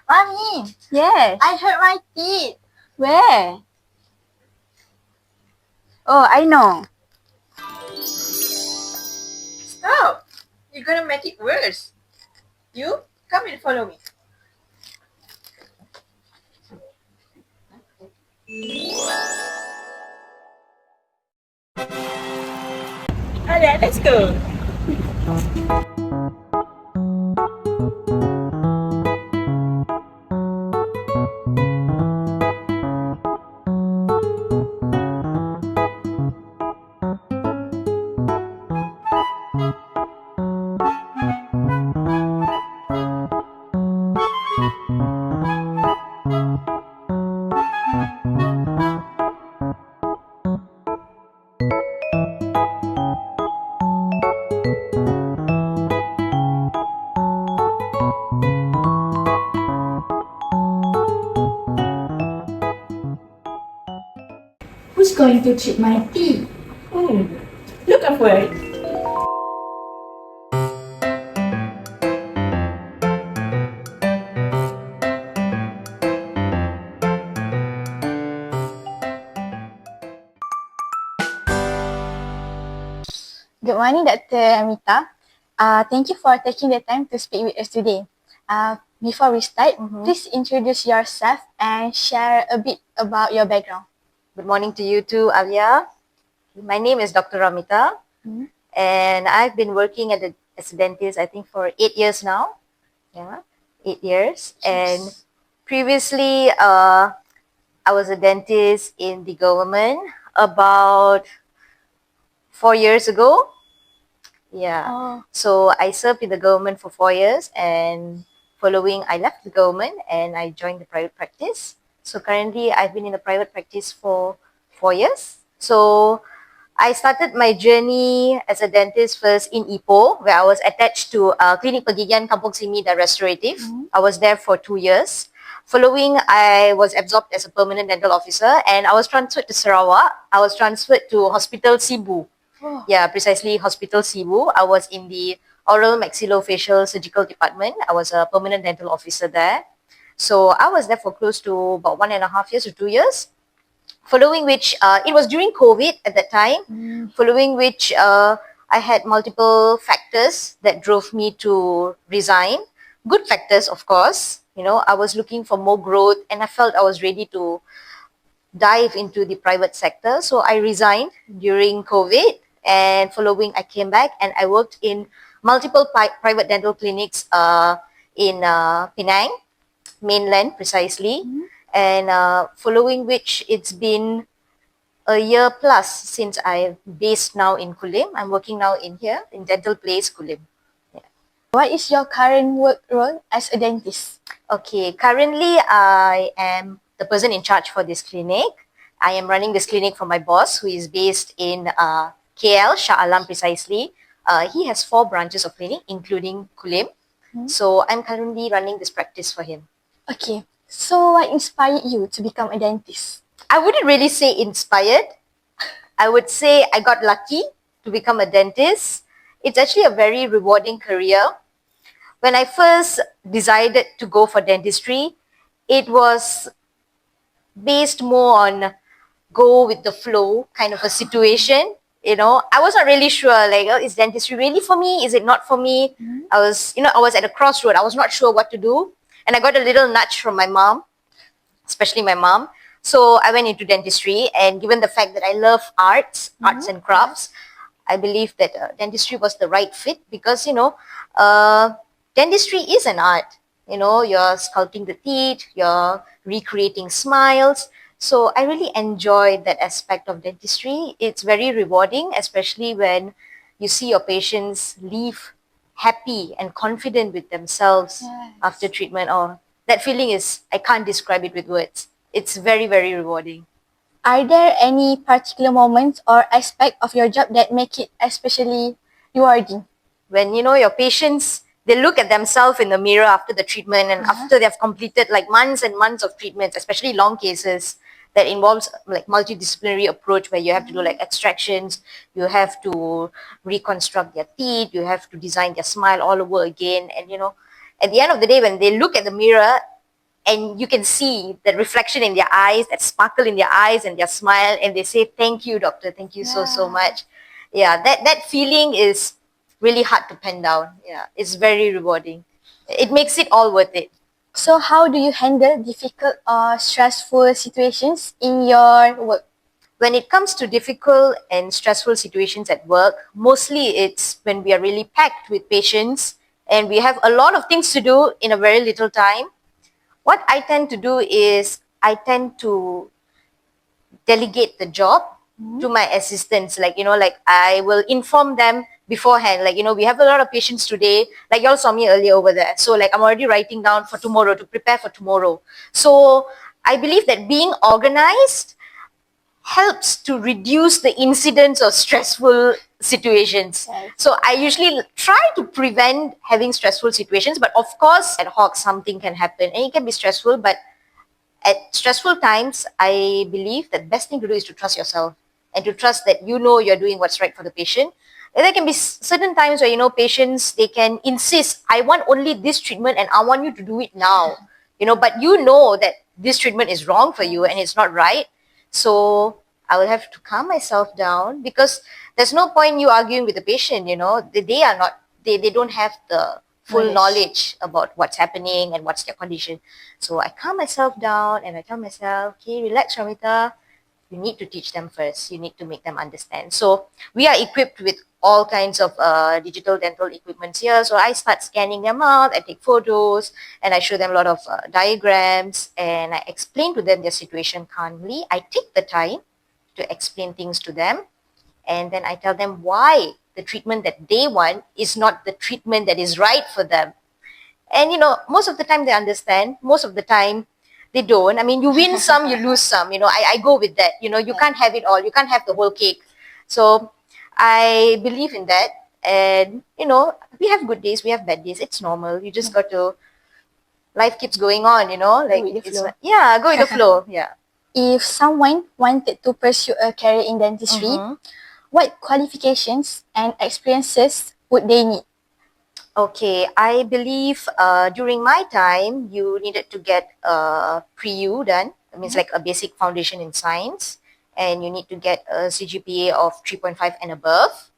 Mommy, Yes. I hurt my teeth. Where? Oh, I know. Stop. You're gonna make it worse. You, come and follow me. Alright, let's go. Who's going to treat my teeth? Look upward. Good morning, Dr. Amita. Thank you for taking the time to speak with us today. Before we start, please introduce yourself and share a bit about your background. Good morning to you too, Alia. My name is Dr. Ramita, and I've been working as a dentist, I think, for 8 years now. Yeah, 8 years. And previously, I was a dentist in the government about 4 years ago. Yeah. Oh. So I served in the government for 4 years, and following, I left the government and I joined the private practice. So currently, I've been in the private practice for 4 years. So I started my journey as a dentist first in Ipoh, where I was attached to Klinik Pergigian Kampung Simi dan Restorative. I was there for 2 years. Following, I was absorbed as a permanent dental officer and I was transferred to Sarawak. I was transferred to Hospital Sibu. Oh. Yeah, precisely Hospital Sibu. I was in the oral maxillofacial surgical department. I was a permanent dental officer there. So I was there for close to about 1.5 years or 2 years. Following which, it was during COVID at that time. Following which, I had multiple factors that drove me to resign. Good factors, of course. You know, I was looking for more growth and I felt I was ready to dive into the private sector. So I resigned during COVID, and following I came back and I worked in multiple private dental clinics in Penang, mainland precisely. And following which, it's been a year plus since I'm based now in Kulim. I'm working now in here in Dental Place, Kulim. What is your current work role as a dentist? Okay, currently I am the person in charge for this clinic. I am running this clinic for my boss, who is based in KL, Shah Alam precisely. He has 4 branches of clinic, including Kulim. So I'm currently running this practice for him. Okay, so what inspired you to become a dentist? I wouldn't really say inspired. I would say I got lucky to become a dentist. It's actually a very rewarding career. When I first decided to go for dentistry, it was based more on go with the flow kind of a situation. You know, I was not really sure, like, is dentistry really for me? Is it not for me? I was at a crossroad. I was not sure what to do. And I got a little nudge from my mom, especially my mom. So I went into dentistry, and given the fact that I love arts and crafts, I believe that dentistry was the right fit because, dentistry is an art. You know, you're sculpting the teeth, you're recreating smiles. So I really enjoyed that aspect of dentistry. It's very rewarding, especially when you see your patients leave happy and confident with themselves after treatment. Or that feeling is, I can't describe it with words. It's very, very rewarding. Are there any particular moments or aspect of your job that make it especially rewarding? When, your patients, they look at themselves in the mirror after the treatment and after they've completed like months and months of treatments, especially long cases that involves like multidisciplinary approach where you have to do like extractions, you have to reconstruct their teeth, you have to design their smile all over again. And, at the end of the day, when they look at the mirror, and you can see that reflection in their eyes, that sparkle in their eyes and their smile, and they say, "Thank you, doctor. Thank you so much." Yeah, that feeling is really hard to pen down. Yeah, it's very rewarding. It makes it all worth it. So how do you handle difficult or stressful situations in your work? When it comes to difficult and stressful situations at work, mostly it's when we are really packed with patients and we have a lot of things to do in a very little time. What I tend to do is I tend to delegate the job to my assistants. Like, I will inform them beforehand. Like, we have a lot of patients today. Like, y'all saw me earlier over there. So, like, I'm already writing down for tomorrow to prepare for tomorrow. So, I believe that being organized helps to reduce the incidence of stressful situations. Yes. So I usually try to prevent having stressful situations, but of course, ad hoc, something can happen and it can be stressful. But at stressful times, I believe that the best thing to do is to trust yourself and to trust that you're doing what's right for the patient. And there can be certain times where, patients, they can insist, "I want only this treatment and I want you to do it now." But you know that this treatment is wrong for you and it's not right. So I will have to calm myself down, because there's no point you arguing with the patient. They don't have the full knowledge about what's happening and what's their condition. So I calm myself down and I tell myself, "Okay, relax, Ramita. You need to teach them first. You need to make them understand." So we are equipped with all kinds of digital dental equipment here. So I start scanning their mouth, I take photos, and I show them a lot of diagrams, and I explain to them their situation calmly. I take the time to explain things to them, and then I tell them why the treatment that they want is not the treatment that is right for them. And, most of the time they understand, most of the time they don't. I mean, you win some, you lose some. I go with that. You can't have it all. You can't have the whole cake. So I believe in that. And, we have good days, we have bad days. It's normal. You just got to, life keeps going on, like, Go with the flow. Yeah, go with the flow. Yeah. If someone wanted to pursue a career in dentistry, what qualifications and experiences would they need? Okay, I believe during my time, you needed to get a pre-U done. That means like a basic foundation in science. And you need to get a CGPA of 3.5 and above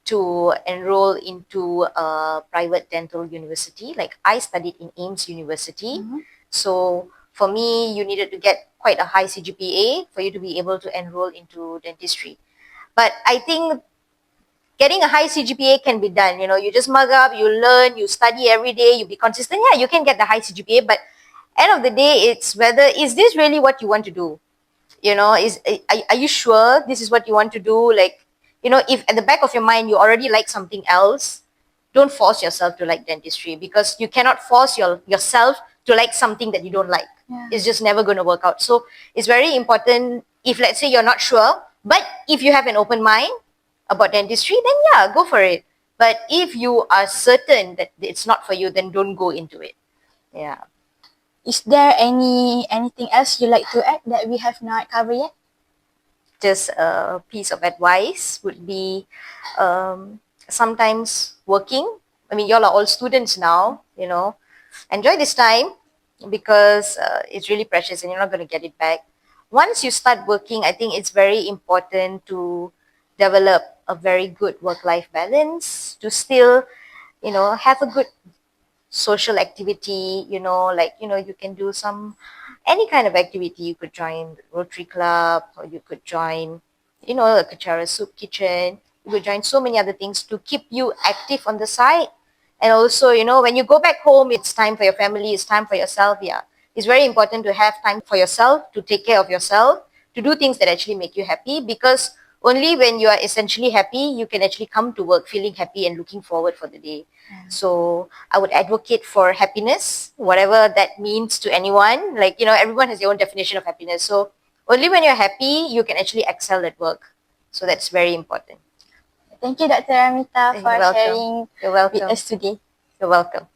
to enroll into a private dental university. Like I studied in Ames University. So for me, you needed to get quite a high CGPA for you to be able to enroll into dentistry. But I think getting a high CGPA can be done. You just mug up, you learn, you study every day, you be consistent. Yeah, you can get the high CGPA, but end of the day, it's whether, is this really what you want to do? Are you sure this is what you want to do? Like, if at the back of your mind, you already like something else, don't force yourself to like dentistry, because you cannot force yourself to like something that you don't like. Yeah. It's just never going to work out. So it's very important, if let's say you're not sure, but if you have an open mind about dentistry, then yeah, go for it. But if you are certain that it's not for you, then don't go into it. Yeah. Is there anything else you'd like to add that we have not covered yet? Just a piece of advice would be sometimes working. I mean, y'all are all students now, enjoy this time, because it's really precious and you're not going to get it back. Once you start working, I think it's very important to develop a very good work-life balance, to still, have a good social activity, you can do any kind of activity. You could join Rotary Club, or you could join, a Kachara Soup Kitchen. You could join so many other things to keep you active on the side. And also, when you go back home, it's time for your family, it's time for yourself. Yeah. It's very important to have time for yourself, to take care of yourself, to do things that actually make you happy, because only when you are essentially happy, you can actually come to work feeling happy and looking forward for the day. So I would advocate for happiness, whatever that means to anyone. Like, everyone has their own definition of happiness. So only when you're happy, you can actually excel at work. So that's very important. Thank you, Dr. Amita, for You're welcome. sharing You're welcome. with us today. You're welcome.